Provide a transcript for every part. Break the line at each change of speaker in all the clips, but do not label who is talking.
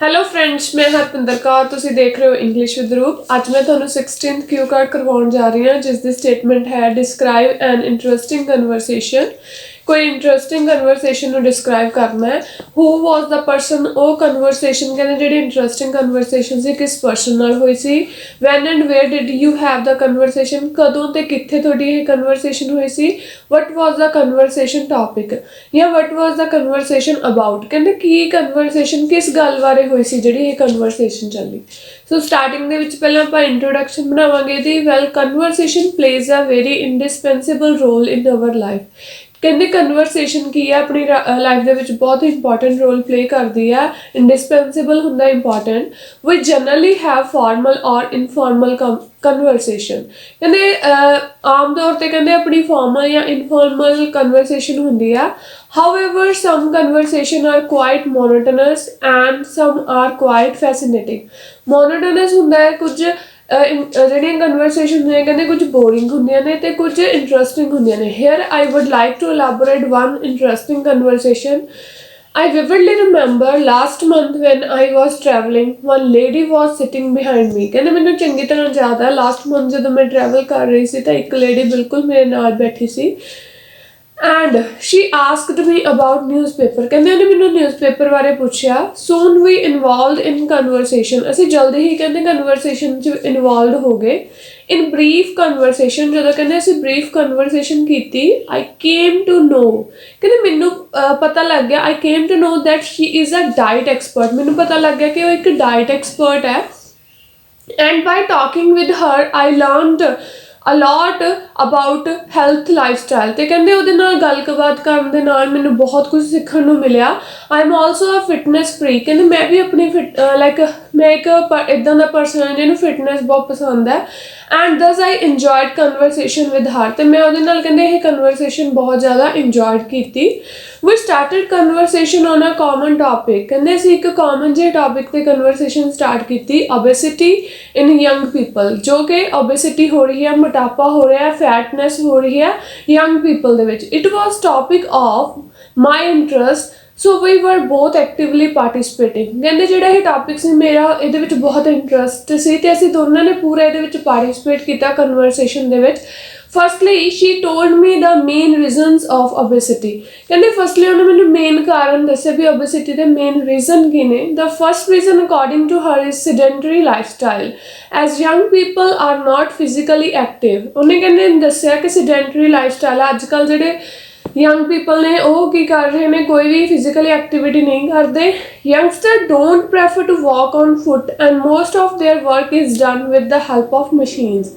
Hello friends, ਮੈਂ ਹਰਪਿੰਦਰ ਕੌਰ। ਤੁਸੀਂ ਦੇਖ ਰਹੇ ਹੋ ਇੰਗਲਿਸ਼ ਵਿਦ ਰੂਪ। ਅੱਜ ਮੈਂ ਤੁਹਾਨੂੰ 16th ਕਿਊ ਕਾਰਡ ਕਰਵਾਉਣ ਜਾ ਰਹੀ ਹਾਂ, ਜਿਸ ਦੀ ਸਟੇਟਮੈਂਟ ਹੈ ਡਿਸਕ੍ਰਾਈਬ ਐਨ ਇੰਟਰਸਟਿੰਗ ਕਨਵਰਸੇਸ਼ਨ। ਕੋਈ ਇੰਟਰਸਟਿੰਗ ਕਨਵਰਸੇਸ਼ਨ ਨੂੰ ਡਿਸਕ੍ਰਾਈਬ ਕਰਨਾ ਹੈ। ਹੂ ਵਾਜ਼ ਦਾ ਪਰਸਨ, ਉਹ ਕਨਵਰਸੇਸ਼ਨ ਕਹਿੰਦੇ ਜਿਹੜੀ ਇੰਟਰਸਟਿੰਗ ਕਨਵਰਸੇਸ਼ਨ ਸੀ ਕਿਸ ਪਰਸਨ ਨਾਲ ਹੋਈ ਸੀ। When and where did you have the conversation, ਕਦੋਂ ਤੇ ਕਿੱਥੇ ਤੁਹਾਡੀ ਇਹ ਕਨਵਰਸੇਸ਼ਨ ਹੋਈ ਸੀ। ਵਟ ਵਾਜ਼ ਦਾ ਕਨਵਰਸੇਸ਼ਨ ਟੌਪਿਕ, ਜਾਂ ਵਟ ਵਾਜ਼ ਦਾ ਕਨਵਰਸੇਸ਼ਨ ਅਬਾਊਟ, ਕਹਿੰਦੇ ਕੀ ਕਨਵਰਸੇਸ਼ਨ ਕਿਸ ਗੱਲ ਬਾਰੇ ਹੋਈ ਸੀ ਜਿਹੜੀ ਇਹ ਕਨਵਰਸੇਸ਼ਨ ਚੱਲੀ। ਸੋ ਸਟਾਰਟਿੰਗ ਦੇ ਵਿੱਚ ਪਹਿਲਾਂ ਆਪਾਂ ਇੰਟਰੋਡਕਸ਼ਨ ਬਣਾਵਾਂਗੇ ਇਹਦੀ। Well, conversation plays a very indispensable role in our life. ਕਹਿੰਦੇ ਕਨਵਰਸੇਸ਼ਨ ਕੀ ਆ, ਆਪਣੀ ਲਾਈਫ ਦੇ ਵਿੱਚ ਬਹੁਤ ਇੰਪੋਰਟੈਂਟ ਰੋਲ ਪਲੇ ਕਰਦੀ ਆ। ਇੰਡਿਸਪੈਂਸੇਬਲ ਹੁੰਦਾ important. We generally have formal or informal conversation. ਕਹਿੰਦੇ ਆਮ ਤੌਰ ਤੇ ਕਹਿੰਦੇ ਆਪਣੀ ਫਾਰਮਲ ਜਾਂ ਇਨਫਾਰਮਲ ਕਨਵਰਸੇਸ਼ਨ ਹੁੰਦੀ ਆ। However, some conversation are quite monotonous and some are quite fascinating. Monotonous ਹੁੰਦਾ ਹੈ ਕੁਝ ਜਿਹੜੀਆਂ ਕਨਵਰਸੇਸ਼ਨ ਹੁੰਦੀਆਂ ਕਹਿੰਦੇ ਕੁਝ ਬੋਰਿੰਗ ਹੁੰਦੀਆਂ ਨੇ ਤੇ ਕੁਝ ਇੰਟਰਸਟਿੰਗ ਹੁੰਦੀਆਂ ਨੇ। Here I would like to elaborate one interesting conversation. I vividly remember last month when I was traveling, one lady was sitting behind me. ਕਹਿੰਦੇ ਮੈਨੂੰ ਚੰਗੀ ਤਰ੍ਹਾਂ ਯਾਦ ਹੈ ਲਾਸਟ ਮੰਥ ਜਦੋਂ ਮੈਂ ਟਰੈਵਲ ਕਰ ਰਹੀ ਸੀ ਤਾਂ ਇੱਕ ਲੇਡੀ ਬਿਲਕੁਲ ਮੇਰੇ ਨਾਲ ਬੈਠੀ ਸੀ। And she asked me about newspaper. ਕਹਿੰਦੇ ਉਹਨੇ ਮੈਨੂੰ ਨਿਊਜ਼ਪੇਪਰ ਬਾਰੇ ਪੁੱਛਿਆ। Soon we involved in conversation. ਅਸੀਂ ਜਲਦੀ ਹੀ ਕਹਿੰਦੇ ਕਨਵਰਸੇਸ਼ਨ 'ਚ ਇਨਵੋਲਵਡ ਹੋ ਗਏ। In brief conversation, ਜਦੋਂ ਕਹਿੰਦੇ ਅਸੀਂ brief conversation ਕੀਤੀ, I came to know, ਕਹਿੰਦੇ ਮੈਨੂੰ ਪਤਾ ਲੱਗ ਗਿਆ, I came to know that she is a diet expert. ਮੈਨੂੰ ਪਤਾ ਲੱਗ ਗਿਆ ਕਿ ਉਹ ਇੱਕ diet expert ਹੈ। And by talking with her, I learned a lot about health lifestyle. ਤੇ ਕਹਿੰਦੇ ਉਹਦੇ ਨਾਲ ਗੱਲਬਾਤ ਕਰਨ ਦੇ ਨਾਲ ਮੈਨੂੰ ਬਹੁਤ ਕੁਝ ਸਿੱਖਣ ਨੂੰ ਮਿਲਿਆ। I am also a fitness freak. ਕਹਿੰਦੇ ਮੈਂ ਵੀ ਆਪਣੀ ਮੈਂ ਇੱਕ ਇੱਦਾਂ ਦਾ ਪਰਸਨ ਹਾਂ ਜਿਹਨੂੰ ਫਿਟਨੈਸ ਬਹੁਤ ਪਸੰਦ ਹੈ। ਐਂਡ ਦਸ ਆਈ ਇੰਜੋਇਡ ਕਨਵਰਸੇਸ਼ਨ ਵਿਦ ਹਰ। ਤੇ ਮੈਂ ਉਹਦੇ ਨਾਲ ਕਹਿੰਦੇ ਇਹ ਕਨਵਰਸੇਸ਼ਨ ਬਹੁਤ ਜ਼ਿਆਦਾ ਇੰਜੋਇਡ ਕੀਤੀ। We started conversation on a common topic. ਕਹਿੰਦੇ ਅਸੀਂ ਇੱਕ ਕਾਮਨ ਜਿਹੇ ਟੋਪਿਕ 'ਤੇ ਕਨਵਰਸੇਸ਼ਨ ਸਟਾਰਟ ਕੀਤੀ, ਓਬੇਸਿਟੀ ਇਨ ਯੰਗ ਪੀਪਲ। ਜੋ ਕਿ ਓਬੇਸਿਟੀ ਹੋ ਰਹੀ ਹੈ, ਮੋਟਾਪਾ ਹੋ ਰਿਹਾ, ਫੈਟਨੈਸ ਹੋ ਰਹੀ ਹੈ ਯੰਗ ਪੀਪਲ ਦੇ ਵਿੱਚ। It was topic of my interest, so we were both actively ਪਾਰਟੀਸਪੇਟਿੰਗ। ਕਹਿੰਦੇ ਜਿਹੜਾ ਇਹ ਟੋਪਿਕ ਸੀ ਮੇਰਾ ਇਹਦੇ ਵਿੱਚ ਬਹੁਤ ਇੰਟਰਸਟ ਸੀ ਤੇ ਅਸੀਂ ਦੋਨਾਂ ਨੇ ਪੂਰਾ ਇਹਦੇ ਵਿੱਚ ਪਾਰਟੀਸਪੇਟ ਕੀਤਾ ਕਨਵਰਸੇਸ਼ਨ ਦੇ ਵਿੱਚ। Firstly she told me the main reasons of obesity. ਕਹਿੰਦੇ ਫਸਟਲੀ ਉਹਨੇ ਮੈਨੂੰ ਮੇਨ ਕਾਰਨ ਦੱਸਿਆ ਵੀ ਓਬੇਸਿਟੀ ਦੇ ਮੇਨ ਰੀਜ਼ਨ ਕੀ ਨੇ। The first reason according to her is sedentary lifestyle as young people are not physically active. ਉਹਨੇ ਕਹਿੰਦੇ ਦੱਸਿਆ ਕਿ ਸੈਡੈਂਟਰੀ ਲਾਈਫ ਸਟਾਈਲ ਆ, ਅੱਜ ਕੱਲ੍ਹ ਜਿਹੜੇ ਯੰਗ ਪੀਪਲ ਨੇ ਉਹ ਕੀ ਕਰ ਰਹੇ ਨੇ, ਕੋਈ ਵੀ ਫਿਜ਼ੀਕਲੀ ਐਕਟੀਵਿਟੀ ਨਹੀਂ ਕਰਦੇ। Youngster don't prefer to walk on foot and most of their work is done with the help of machines.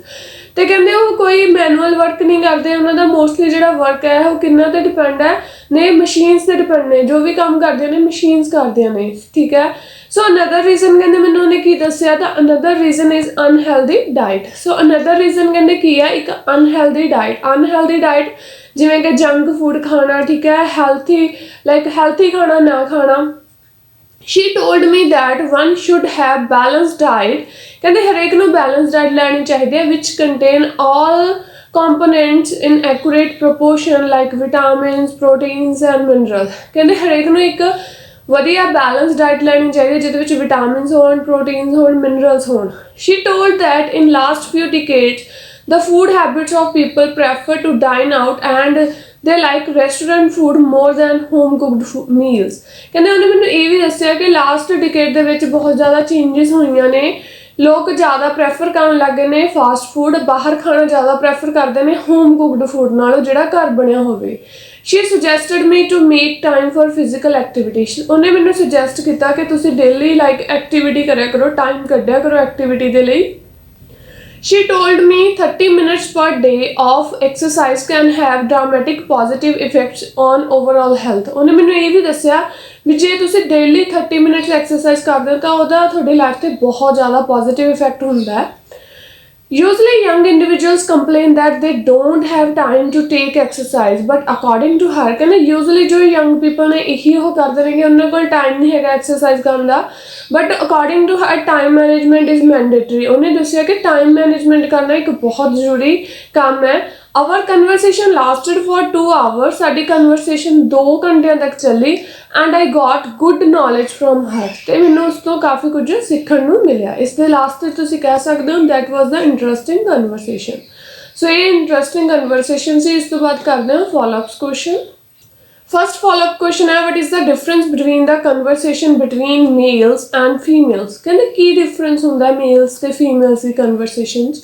ਤੇ ਕਹਿੰਦੇ ਉਹ ਕੋਈ ਮੈਨੂਅਲ ਵਰਕ ਨਹੀਂ ਕਰਦੇ, ਉਹਨਾਂ ਦਾ ਮੋਸਟਲੀ ਜਿਹੜਾ ਵਰਕ ਹੈ ਉਹ ਕਿੰਨਾ 'ਤੇ ਡਿਪੈਂਡ ਹੈ ਨੇ, ਮਸ਼ੀਨਸ 'ਤੇ ਡਿਪੈਂਡ ਨੇ। ਜੋ ਵੀ ਕੰਮ ਕਰਦੀਆਂ ਨੇ ਮਸ਼ੀਨਸ ਕਰਦੀਆਂ ਨੇ, ਠੀਕ ਹੈ। ਸੋ ਅਨਦਰ ਰੀਜ਼ਨ ਕਹਿੰਦੇ ਮੈਨੂੰ ਉਹਨੇ ਕੀ ਦੱਸਿਆ, ਤਾਂ another reason is unhealthy diet. So another reason ਕਹਿੰਦੇ ਕੀ ਹੈ, ਇੱਕ ਅਨਹੈਲਦੀ ਡਾਇਟ। ਅਨਹੈਲਦੀ ਡਾਇਟ ਜਿਵੇਂ ਕਿ ਜੰਕ ਫੂਡ ਖਾਣਾ, ਠੀਕ ਹੈ, ਹੈਲਥੀ ਖਾਣਾ ਨਾ ਖਾਣਾ। She told me that one should have balanced diet. ਕਹਿੰਦੇ ਹਰੇਕ ਨੂੰ ਬੈਲੈਂਸ ਡਾਇਟ ਲੈਣੀ ਚਾਹੀਦੀ ਹੈ which contain all components in accurate proportion like vitamins, proteins and minerals. ਕਹਿੰਦੇ ਹਰੇਕ ਨੂੰ ਇੱਕ ਵਧੀਆ ਬੈਲੈਂਸ ਡਾਇਟ ਲੈਣੀ ਚਾਹੀਦੀ ਹੈ ਜਿਹਦੇ ਵਿੱਚ ਵਿਟਾਮਿਨਸ ਹੋਣ, ਪ੍ਰੋਟੀਨਸ ਹੋਣ, ਮਿਨਰਲਸ ਹੋਣ। She told that in last few decades the food habits of people prefer to dine out and they like restaurant food more than home cooked meals. ਕਹਿੰਦੇ ਉਹਨੇ ਮੈਨੂੰ ਇਹ ਵੀ ਦੱਸਿਆ ਕਿ ਲਾਸਟ ਡਿਕੇਡ ਦੇ ਵਿੱਚ ਬਹੁਤ ਜ਼ਿਆਦਾ ਚੇਂਜਸ ਹੋਈਆਂ ਨੇ। ਲੋਕ ਜ਼ਿਆਦਾ ਪ੍ਰੈਫਰ ਕਰਨ ਲੱਗ ਗਏ ਨੇ ਫਾਸਟ ਫੂਡ, ਬਾਹਰ ਖਾਣਾ ਜ਼ਿਆਦਾ ਪ੍ਰੈਫਰ ਕਰਦੇ ਨੇ ਹੋਮ ਕੁਕਡ ਫੂਡ ਨਾਲੋਂ ਜਿਹੜਾ ਘਰ ਬਣਿਆ ਹੋਵੇ। She suggested me to make time for physical activity. ਉਹਨੇ ਮੈਨੂੰ ਸੁਜੈਸਟ ਕੀਤਾ ਕਿ ਤੁਸੀਂ ਡੇਲੀ ਐਕਟੀਵਿਟੀ ਕਰਿਆ ਕਰੋ, ਟਾਈਮ ਕੱਢਿਆ ਕਰੋ ਐਕਟੀਵਿਟੀ ਦੇ ਲਈ। She told me 30 minutes per day of exercise can have dramatic positive effects on overall health. ਉਹਨੇ ਮੈਨੂੰ ਇਹ ਵੀ ਦੱਸਿਆ ਵੀ ਜੇ ਤੁਸੀਂ ਡੇਲੀ 30 ਮਿੰਟਸ ਐਕਸਰਸਾਈਜ਼ ਕਰਦੇ ਹੋ ਤਾਂ ਉਹਦਾ ਤੁਹਾਡੀ ਲਾਈਫ 'ਤੇ ਬਹੁਤ ਜ਼ਿਆਦਾ ਪੋਜ਼ੀਟਿਵ ਇਫੈਕਟ ਹੁੰਦਾ ਹੈ। Usually young individuals complain that they don't have time to take exercise, but according to her ਕਹਿੰਦੇ usually ਜੋ young people ਨੇ ਇਹੀ ਉਹ ਕਰਦੇ ਨੇ ਕਿ ਉਹਨਾਂ ਕੋਲ ਟਾਈਮ ਨਹੀਂ ਹੈਗਾ ਐਕਸਰਸਾਈਜ਼ ਕਰਨ ਦਾ, but according to her time management is mandatory. ਉਹਨੇ ਦੱਸਿਆ ਕਿ ਟਾਈਮ ਮੈਨੇਜਮੈਂਟ ਕਰਨਾ ਇੱਕ ਬਹੁਤ ਜ਼ਰੂਰੀ ਕੰਮ ਹੈ। Our conversation lasted for 2 hours. ਸਾਡੀ conversation 2 ਘੰਟਿਆਂ ਤੱਕ ਚੱਲੀ and I got good knowledge from her. ਤੇ ਮੈਨੂੰ ਉਸ ਤੋਂ ਕਾਫੀ ਕੁਝ ਸਿੱਖਣ ਨੂੰ ਮਿਲਿਆ। ਇਸ ਦੇ ਲਾਸਟ ਤੇ ਤੁਸੀਂ ਕਹਿ ਸਕਦੇ ਹੋ that was the interesting conversation. So ਇਹ interesting conversation ਸੀ। ਇਸ ਤੋਂ ਬਾਅਦ ਕਰਦੇ ਹਾਂ follow-up question. First follow-up question है what is the difference between the conversation between males and females? कहते की difference ਹੁੰਦਾ males ਤੇ females the conversations?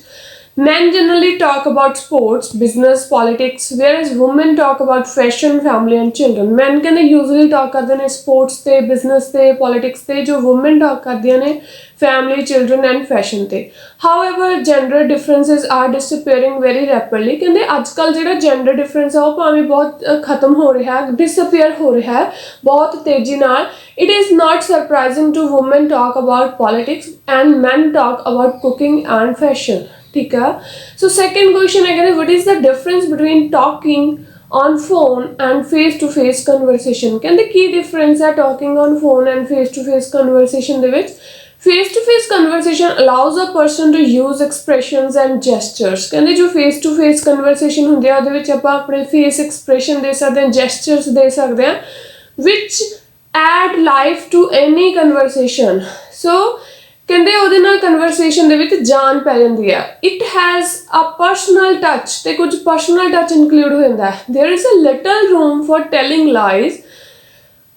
Men generally talk about sports, business, politics, whereas women talk about fashion, family and children. Men कहते usually talk करते हैं sports ते, business ते, politics ते, जो women talk करते हैं family, children and fashion ते. However, gender differences are disappearing very rapidly. कहते आजकल ਜਿਹੜਾ gender difference है वो भाਵੇਂ बहुत खत्म हो रहा है, disappear हो रहा है बहुत तेजी नाल. It is not surprising to women talk about politics and men talk about cooking and fashion. ठीक है। सो सेकेंड क्वेश्चन है what is the difference between talking on phone and face to face conversation? कहते की difference है talking on phone and face to face conversation ਦੇ ਵਿੱਚ? Face to face conversation allows a person to use expressions and gestures. कहते जो face to face conversation ਹੁੰਦੀ ਆ ਉਹਦੇ ਵਿੱਚ ਆਪਾਂ ਆਪਣੇ face expression ਦੇ ਸਕਦੇ ਹਾਂ, gestures ਦੇ ਸਕਦੇ ਹਾਂ, which add life to any conversation. So ਕਹਿੰਦੇ ਉਹਦੇ ਨਾਲ ਕਨਵਰਸੇਸ਼ਨ ਦੇ ਵਿੱਚ ਜਾਨ ਪੈ ਜਾਂਦੀ ਹੈ। It has a personal touch ਤੇ ਕੁਝ ਪਰਸਨਲ ਟੱਚ ਇਨਕਲੂਡ ਹੋ ਜਾਂਦਾ ਹੈ। There is a little room for telling lies.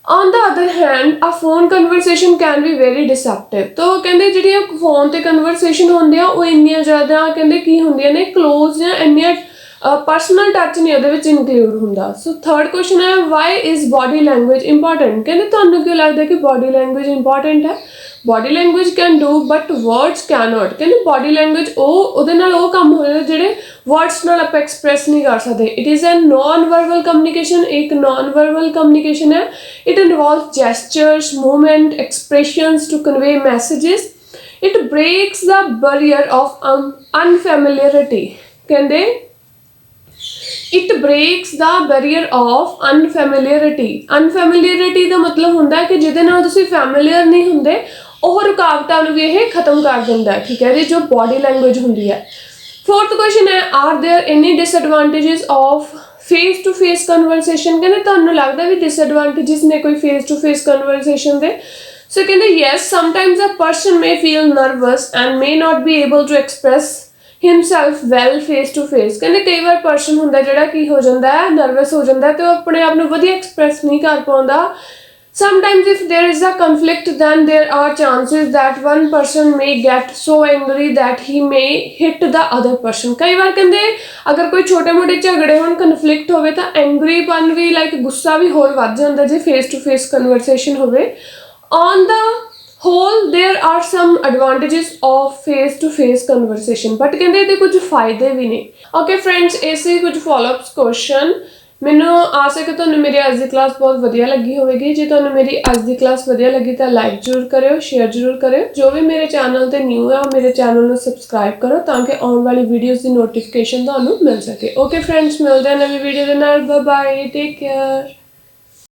On the other hand, a phone conversation can be very deceptive. तो ਕਹਿੰਦੇ ਜਿਹੜੀਆਂ ਫੋਨ ਤੇ ਕਨਵਰਸੇਸ਼ਨ ਹੁੰਦੀਆਂ ਉਹ ਇੰਨੀਆਂ ਜ਼ਿਆਦਾ ਕਹਿੰਦੇ ਕੀ ਹੁੰਦੀਆਂ ਨੇ ਕਲੋਜ਼ ਜਾਂ ਇੰਨੀਆਂ ਪਰਸਨਲ ਟੱਚ ਨਹੀਂ ਉਹਦੇ ਵਿੱਚ ਇਨਕਲੂਡ ਹੁੰਦਾ। ਸੋ ਥਰਡ ਕੁਐਸਚਨ ਹੈ Y is body language important? ਕਹਿੰਦੇ ਤੁਹਾਨੂੰ ਕਿਉਂ ਲੱਗਦਾ ਕਿ ਬੋਡੀ ਲੈਂਗੁਏਜ ਇੰਪੋਰਟੈਂਟ ਹੈ? Body language can do but words cannot. ਕਹਿੰਦੇ ਬੋਡੀ ਲੈਂਗੁਏਜ ਉਹਦੇ ਨਾਲ ਉਹ ਕੰਮ ਹੋ ਜਾਂਦਾ ਜਿਹੜੇ ਵਰਡਸ ਨਾਲ ਆਪਾਂ ਐਕਸਪ੍ਰੈਸ ਨਹੀਂ ਕਰ ਸਕਦੇ। ਇਟ ਇਜ਼ ਐ ਨॉन ਵਰਬਲ ਕਮਿਊਨੀਕੇਸ਼ਨ, ਇੱਕ ਨॉन ਵਰਬਲ ਕਮਿਊਨੀਕੇਸ਼ਨ ਹੈ। It involves gestures, movement, expressions to convey messages. It breaks the barrier of unfamiliarity. ਕਹਿੰਦੇ it breaks the barrier of unfamiliarity. Unfamiliarity का मतलब होंगे कि जिहदे नाल तुसीं फैमिलियर नहीं होंदे ਉਹ रुकावटां नूं भी यह खत्म कर दिंदा है। ठीक है जी, जो बॉडी लैंग्वेज होंदी है। फोर्थ क्वेश्चन है are there any disadvantages of face to face conversation? कहते तुहानूं लगदा भी डिसएडवांटेजेस ने कोई फेस टू फेस कन्वर्सेशन दे? सो कहते yes sometimes a person may feel nervous and may not be able to express himself well face to face. कहते कई बार पर्सन होंदा जिहड़ा की हो जाता है नर्वस हो जाता है तो अपने आप नूं वधिया एक्सप्रैस नहीं कर पाउंदा। Sometimes if there is a conflict then there are chances that one person may get so angry that he may hit the other person. कई बार कहते अगर कोई छोटे मोटे झगड़े होण कन्फ्लिक्ट होवे तो एंग्रीपन भी लाइक गुस्सा भी होर वध जांदा जे फेस टू फेस कन्वर्सेशन होवे। On the whole there are some advantages of face to face conversation but कहते ਇਹਦੇ ਕੁਝ ਫਾਇਦੇ ਵੀ ਨੇ। ਓਕੇ ਫਰੈਂਡਸ, ਇਸੇ ਕੁਝ ਫॉलोअप्स क्वेश्चन। ਮੈਨੂੰ ਆਸ ਹੈ ਕਿ ਤੁਹਾਨੂੰ ਮੇਰੀ ਅੱਜ ਦੀ ਕਲਾਸ ਬਹੁਤ ਵਧੀਆ ਲੱਗੀ ਹੋਵੇਗੀ। ਜੇ ਤੁਹਾਨੂੰ ਮੇਰੀ ਅੱਜ ਦੀ ਕਲਾਸ ਵਧੀਆ ਲੱਗੀ ਤਾਂ ਲਾਈਕ ਜ਼ਰੂਰ ਕਰਿਓ, ਸ਼ੇਅਰ ਜ਼ਰੂਰ ਕਰਿਓ। ਜੋ ਵੀ ਮੇਰੇ ਚੈਨਲ ਤੇ ਨਿਊ ਹੈ ਉਹ ਮੇਰੇ ਚੈਨਲ ਨੂੰ ਸਬਸਕ੍ਰਾਈਬ ਕਰੋ ਤਾਂ ਕਿ ਆਉਣ ਵਾਲੀ ਵੀਡੀਓਜ਼ ਦੀ ਨੋਟੀਫਿਕੇਸ਼ਨ ਤੁਹਾਨੂੰ ਮਿਲ ਸਕੇ। ਓਕੇ ਫਰੈਂਡਸ, ਮਿਲਦੇ ਹਾਂ ਨਵੀਂ ਵੀਡੀਓ ਦੇ ਨਾਲ। Bye bye, take care.